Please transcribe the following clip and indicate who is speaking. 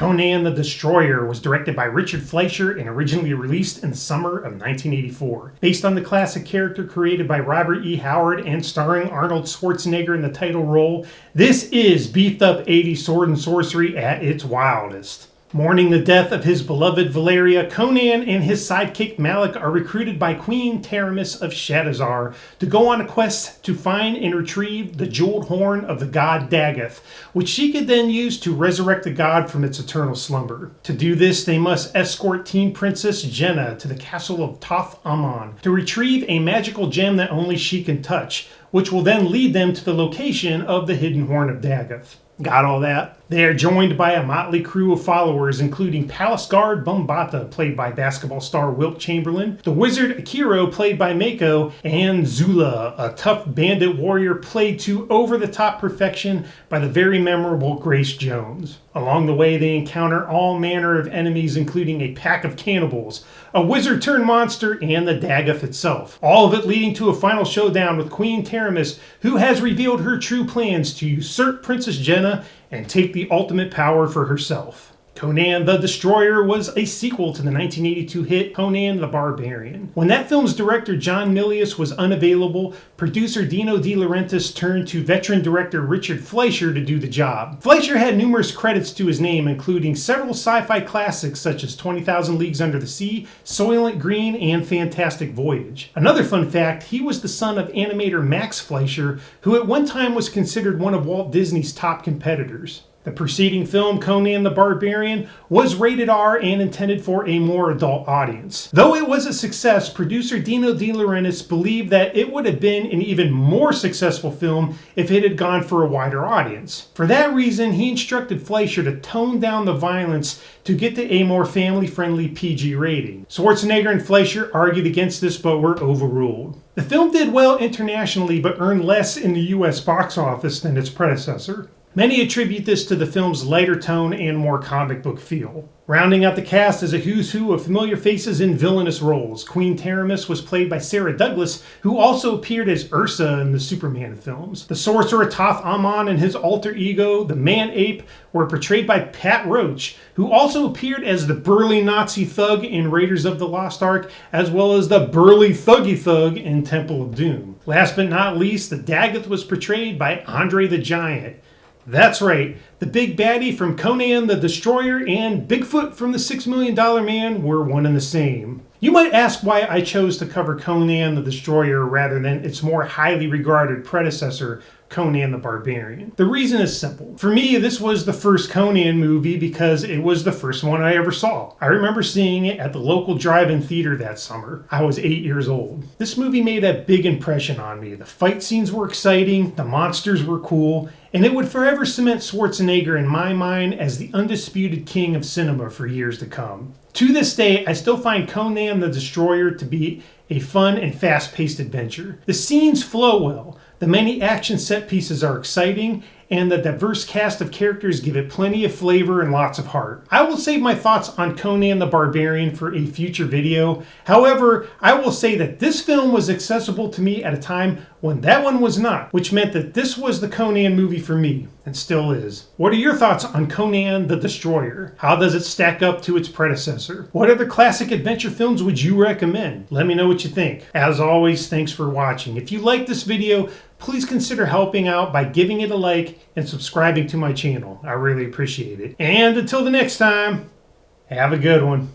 Speaker 1: Conan the Destroyer was directed by Richard Fleischer and originally released in the summer of 1984. Based on the classic character created by Robert E. Howard and starring Arnold Schwarzenegger in the title role, this is beefed up 80s sword and sorcery at its wildest. Mourning the death of his beloved Valeria, Conan and his sidekick Malik are recruited by Queen Taramis of Shadizar to go on a quest to find and retrieve the jeweled horn of the god Dagoth, which she could then use to resurrect the god from its eternal slumber. To do this, they must escort teen princess Jenna to the castle of Toth Amon to retrieve a magical gem that only she can touch, which will then lead them to the location of the hidden horn of Dagoth. Got all that? They are joined by a motley crew of followers, including Palace Guard Bombata, played by basketball star Wilt Chamberlain, the wizard Akiro, played by Mako, and Zula, a tough bandit warrior played to over-the-top perfection by the very memorable Grace Jones. Along the way, they encounter all manner of enemies, including a pack of cannibals, a wizard-turned-monster, and the Dagoth itself. All of it leading to a final showdown with Queen Taramis, who has revealed her true plans to usurp Princess Jenna and take the ultimate power for herself. Conan the Destroyer was a sequel to the 1982 hit Conan the Barbarian. When that film's director John Milius was unavailable, producer Dino De Laurentiis turned to veteran director Richard Fleischer to do the job. Fleischer had numerous credits to his name, including several sci-fi classics such as 20,000 Leagues Under the Sea, Soylent Green, and Fantastic Voyage. Another fun fact, he was the son of animator Max Fleischer, who at one time was considered one of Walt Disney's top competitors. The preceding film, Conan the Barbarian, was rated R and intended for a more adult audience. Though it was a success, producer Dino De Laurentiis believed that it would have been an even more successful film if it had gone for a wider audience. For that reason, he instructed Fleischer to tone down the violence to get to a more family-friendly PG rating. Schwarzenegger and Fleischer argued against this but were overruled. The film did well internationally but earned less in the US box office than its predecessor. Many attribute this to the film's lighter tone and more comic book feel. Rounding out the cast is a who's who of familiar faces in villainous roles. Queen Taramis was played by Sarah Douglas, who also appeared as Ursa in the Superman films. The sorcerer Toth Amon and his alter ego, the Man-Ape, were portrayed by Pat Roach, who also appeared as the burly Nazi thug in Raiders of the Lost Ark, as well as the burly thuggy thug in Temple of Doom. Last but not least, the Dagoth was portrayed by Andre the Giant. That's right, the big baddie from Conan the Destroyer and Bigfoot from the $6 Million Man were one and the same. You might ask why I chose to cover Conan the Destroyer rather than its more highly regarded predecessor, Conan the Barbarian. The reason is simple. For me, this was the first Conan movie because it was the first one I ever saw. I remember seeing it at the local drive-in theater that summer. I was 8 years old. This movie made a big impression on me. The fight scenes were exciting, the monsters were cool, and it would forever cement Schwarzenegger in my mind as the undisputed king of cinema for years to come. To this day, I still find Conan the Destroyer to be a fun and fast-paced adventure. The scenes flow well, the many action set pieces are exciting, and the diverse cast of characters give it plenty of flavor and lots of heart. I will save my thoughts on Conan the Barbarian for a future video. However, I will say that this film was accessible to me at a time when that one was not, which meant that this was the Conan movie for me, and still is. What are your thoughts on Conan the Destroyer? How does it stack up to its predecessor? What other classic adventure films would you recommend? Let me know what you think. As always, thanks for watching. If you liked this video, please consider helping out by giving it a like and subscribing to my channel. I really appreciate it. And until the next time, have a good one.